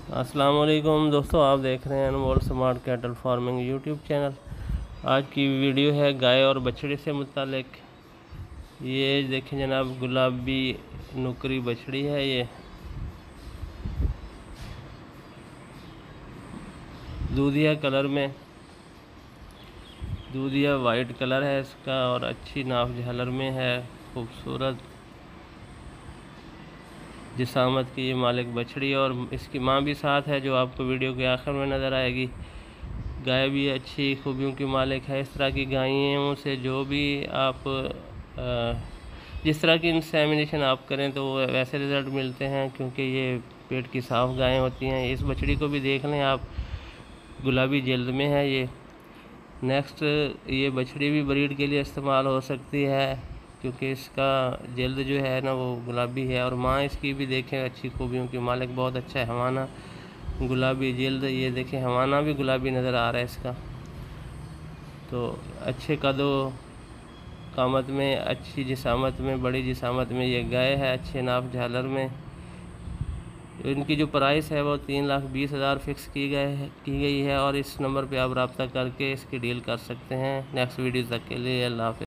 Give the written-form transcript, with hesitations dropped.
अस्सलाम वालेकुम दोस्तों, आप देख रहे हैं Anmol smart cattle farming YouTube channel. आज की वीडियो है गाय और बछड़ी से मुतालिक। ये देखें जनाब, गुलाबी नुकरी बछड़ी है। ये दूधिया कलर में, दूधिया वाइट कलर है इसका और अच्छी नाफ झालर में है। खूबसूरत जिसामत की ये मालिक बछड़ी और इसकी माँ भी साथ है, जो आपको वीडियो के आखिर में नज़र आएगी। गाय भी अच्छी खूबियों की मालिक है। इस तरह की गायों से जो भी आप जिस तरह की इंसेमिनेशन आप करें तो वैसे रिज़ल्ट मिलते हैं, क्योंकि ये पेट की साफ़ गायें होती हैं। इस बछड़ी को भी देख लें आप, गुलाबी जल्द में है ये। नेक्स्ट, ये बछड़ी भी ब्रीड के लिए इस्तेमाल हो सकती है, क्योंकि इसका जल्द जो है ना वो गुलाबी है। और माँ इसकी भी देखें अच्छी खूबियों की मालिक, बहुत अच्छा है। हवाना गुलाबी जल्द, ये देखें हवाना भी गुलाबी नज़र आ रहा है इसका। तो अच्छे कदो कामत में, अच्छी जिसामत में, बड़ी जिसामत में ये गाय है, अच्छे नाप झालर में। इनकी जो प्राइस है वो 3,20,000 फ़िक्स की गई है और इस नंबर पे आप रब्ता करके इसकी डील कर सकते हैं। नेक्स्ट वीडियो तक के लिए अल्लाह हाफ़िज़।